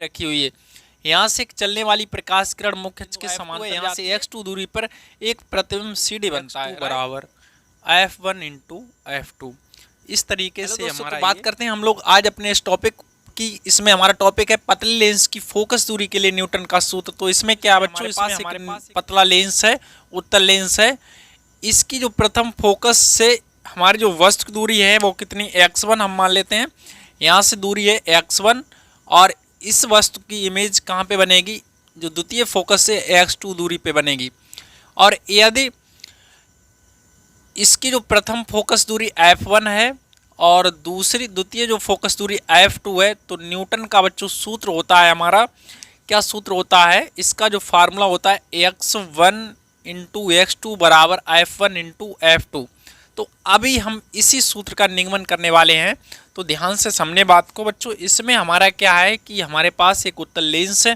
रखी हुई है। यहाँ से चलने वाली प्रकाश किरण मुख्य अक्ष के समांतर यहाँ से x2 दूरी पर एक प्रतिबिंब CD बनता है बराबर F1 इंटू F2। इस तरीके से हमारा बात करते हैं हम लोग आज अपने इस टॉपिक की। इसमें हमारा टॉपिक है पतले लेंस की फोकस दूरी के लिए न्यूटन का सूत्र। तो इसमें क्या बच्चों, इसमें हमारे पास पतला लेंस है, उत्तल लेंस है। इसकी जो प्रथम फोकस से हमारी जो वस्तु की दूरी है वो कितनी, x1 हम मान लेते हैं। यहाँ से दूरी है x1 और इस वस्तु की इमेज कहाँ पे बनेगी, जो द्वितीय फोकस से x2 दूरी पे बनेगी। और यदि इसकी जो प्रथम फोकस दूरी f1 है और दूसरी द्वितीय जो फोकस दूरी f2 है, तो न्यूटन का बच्चों सूत्र होता है हमारा, क्या सूत्र होता है इसका, जो फार्मूला होता है x1 इंटू x2 बराबर f1 इंटू f2। तो अभी हम इसी सूत्र का निगमन करने वाले हैं। तो ध्यान से समझने बात को बच्चों। इसमें हमारा क्या है कि हमारे पास एक उत्तल लेंस है,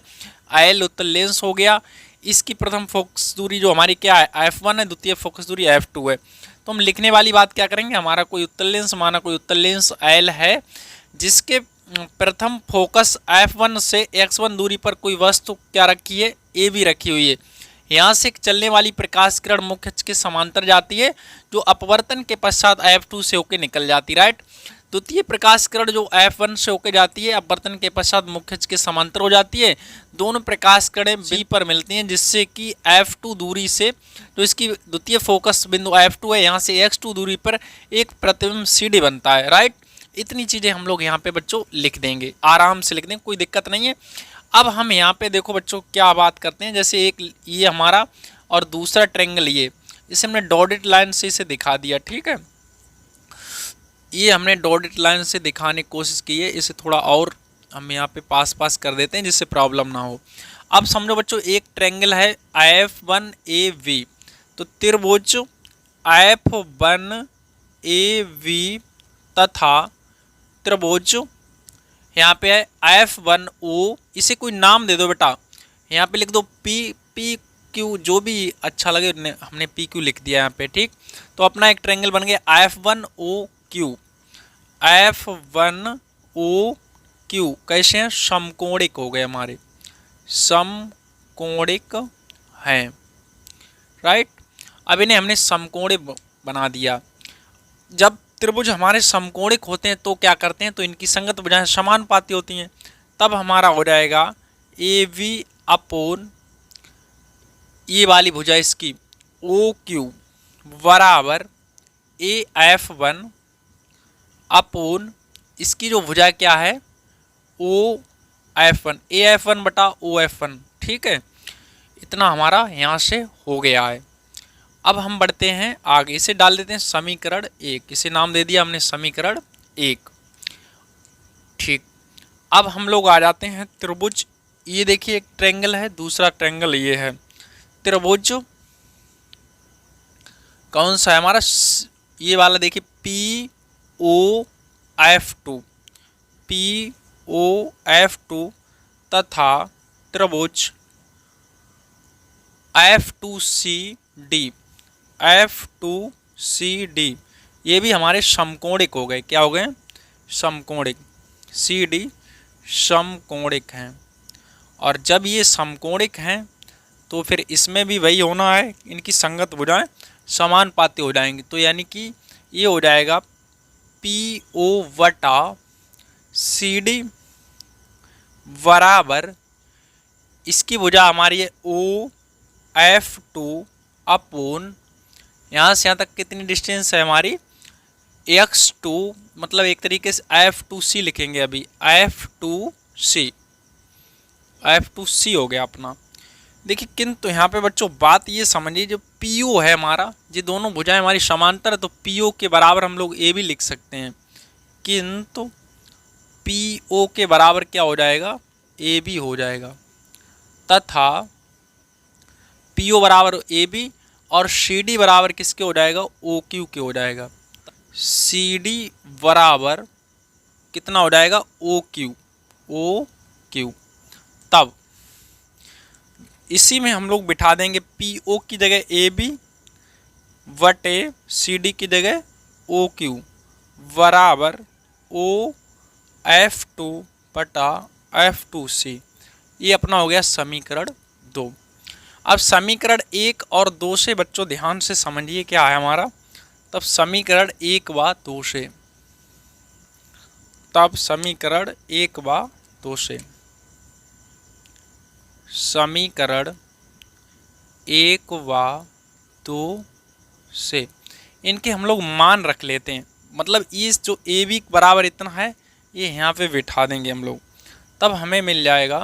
आयल उत्तल लेंस हो गया। इसकी प्रथम फोकस दूरी जो हमारी क्या है f1 है, द्वितीय फोकस दूरी f2 है। तो हम लिखने वाली बात क्या करेंगे, हमारा कोई उत्तल लेंस, माना कोई उत्तल लेंस आयल है जिसके प्रथम फोकस f1 से x1 दूरी पर कोई वस्तु क्या रखी है, ए बी रखी हुई है। यहाँ से चलने वाली प्रकाश किरण मुख्य अक्ष के समांतर जाती है, जो अपवर्तन के पश्चात f2 से होकर निकल जाती है, राइट। द्वितीय प्रकाश किरण जो f1 से होकर जाती है, अपवर्तन के पश्चात मुख्य अक्ष के समांतर हो जाती है। दोनों प्रकाश किरणें B पर मिलती हैं, जिससे कि f2 दूरी से जो इसकी द्वितीय फोकस बिंदु f2 है, यहाँ से x2 दूरी पर एक प्रतिबिंब CD बनता है, राइट। इतनी चीज़ें हम लोग यहाँ पे बच्चों लिख देंगे, आराम से लिख देंगे, कोई दिक्कत नहीं है। अब हम यहाँ पे देखो बच्चों क्या बात करते हैं, जैसे एक ये हमारा और दूसरा ट्रायंगल, ये इसे हमने डॉटेड लाइन से इसे दिखा दिया, ठीक है। ये हमने डॉटेड लाइन से दिखाने की कोशिश की है, इसे थोड़ा और हम यहाँ पे पास पास कर देते हैं जिससे प्रॉब्लम ना हो। अब समझो बच्चों, एक ट्रायंगल है F1AB, तो त्रिभुज F1AB तथा त्रिभुज यहाँ पे है F1O, इसे कोई नाम दे दो बेटा, यहाँ पे लिख दो PQ, जो भी अच्छा लगे, हमने PQ लिख दिया यहाँ पे, ठीक। तो अपना एक ट्रायंगल बन गया F1OQ। F1OQ कैसे हैं, समकोणिक हो गए हमारे, समकोणिक हैं, राइट। अब इन्हें हमने समकोणिक बना दिया। जब त्रिभुज हमारे समकोणिक होते हैं तो क्या करते हैं, तो इनकी संगत भुजाएं समानुपाती होती हैं। तब हमारा हो जाएगा AB अपोन ये वाली भुजा इसकी OQ बराबर AF1 अपोन इसकी जो भुजा क्या है OF1, AF1 बटा OF1, ठीक है। इतना हमारा यहाँ से हो गया है। अब हम बढ़ते हैं आगे, इसे डाल देते हैं समीकरण 1, इसे नाम दे दिया हमने समीकरण 1, ठीक। अब हम लोग आ जाते हैं त्रिभुज, ये देखिए एक ट्रायंगल है, दूसरा ट्रायंगल ये है। त्रिभुज कौन सा है हमारा, ये वाला देखिए POF2 तथा त्रिभुज F2CD, ये भी हमारे समकोणिक हो गए, क्या हो गए, समकोणिक, CD समकोणिक हैं। और जब ये समकोणिक हैं तो फिर इसमें भी वही होना है, इनकी संगत भुजाएं समानुपाती हो जाएंगी। तो यानी कि ये हो जाएगा PO बटा CD बराबर इसकी भुजा हमारी है OF2 अपोन यहाँ से यहाँ तक कितनी डिस्टेंस है हमारी x2, मतलब एक तरीके से F2C लिखेंगे अभी, F2C हो गया अपना। देखिए किंतु यहाँ पे बच्चों बात ये समझिए, जो PO है हमारा, ये दोनों भुजाएं हमारी समांतर है, तो PO के बराबर हम लोग A भी लिख सकते हैं, किंतु PO के बराबर क्या हो जाएगा, AB हो जाएगा, तथा PO बराबर AB और CD बराबर किसके हो जाएगा, OQ के हो जाएगा। CD बराबर कितना हो जाएगा, OQ। तब इसी में हम लोग बिठा देंगे PO की जगह AB बटे CD की जगह OQ बराबर OF2 बटा F2C। ये अपना हो गया समीकरण 2। अब समीकरण 1 और 2 से बच्चों ध्यान से समझिए क्या है हमारा। तब समीकरण 1 व 2 से, तब समीकरण 1 व 2 से, समीकरण 1 व 2 से इनके हम लोग मान रख लेते हैं। मतलब इस जो ए बी बराबर इतना है ये यहाँ पे बिठा देंगे हम लोग। तब हमें मिल जाएगा,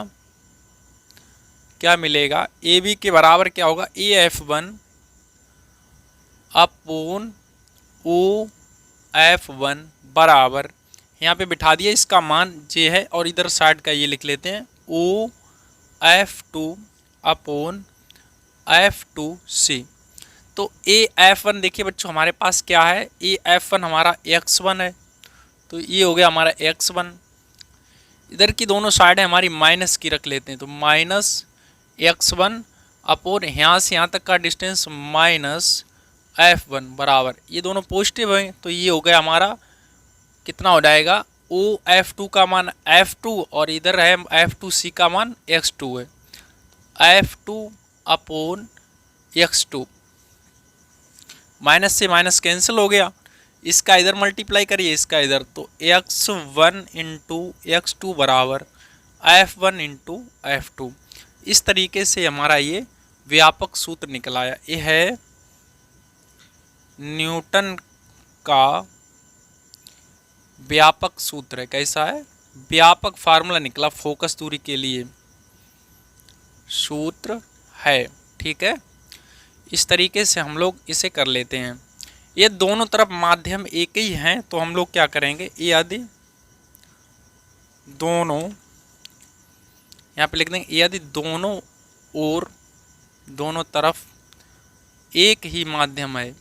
क्या मिलेगा, ए बी के बराबर क्या होगा, AF1 अपॉन OF1 बराबर, यहाँ पे बिठा दिया, इसका मान जे है और इधर साइड का ये लिख लेते हैं OF2 अपॉन F2C। तो AF1 देखिए बच्चों हमारे पास क्या है, AF1 हमारा x1 है, तो ये हो गया हमारा x1। इधर की दोनों साइड है हमारी माइनस की रख लेते हैं, तो माइनस x1 अपॉन यहाँ से यहाँ तक का डिस्टेंस माइनस F1 बराबर, ये दोनों पॉजिटिव हैं तो ये हो गया हमारा कितना हो जाएगा, OF2 का मान F2 और इधर है F2C का मान x2 है, F2 अपॉन x2। माइनस से माइनस कैंसिल हो गया, इसका इधर मल्टीप्लाई करिए इसका इधर, तो x1 इंटू x2 बराबर F1 इंटू F2। इस तरीके से हमारा ये व्यापक सूत्र निकल आया। ये है न्यूटन का व्यापक सूत्र है। कैसा है, व्यापक फार्मूला निकला फोकस दूरी के लिए, सूत्र है। ठीक है, इस तरीके से हम लोग इसे कर लेते हैं। ये दोनों तरफ माध्यम एक ही हैं तो हम लोग क्या करेंगे, यदि दोनों, यहाँ पे लिख देंगे यदि दोनों और दोनों तरफ एक ही माध्यम है,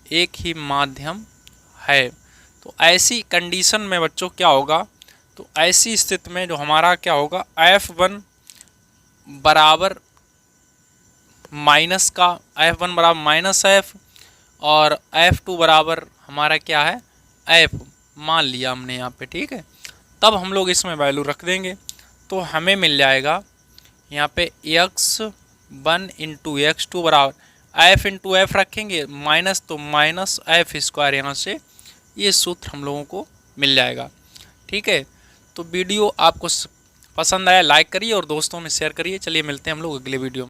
एक ही माध्यम है, तो ऐसी कंडीशन में बच्चों क्या होगा, तो ऐसी स्थिति में जो हमारा क्या होगा, F1 बराबर माइनस का, F1 बराबर माइनस F और F2 बराबर हमारा क्या है, F मान लिया हमने यहाँ पे। ठीक है, तब हम लोग इसमें वैल्यू रख देंगे तो हमें मिल जाएगा यहाँ पे x1 इंटू x2 बराबर F इंटू F रखेंगे माइनस, तो माइनस F² यहाँ से ये सूत्र हम लोगों को मिल जाएगा। ठीक है, तो वीडियो आपको पसंद आया लाइक करिए और दोस्तों में शेयर करिए। चलिए मिलते हैं हम लोग अगले वीडियो में।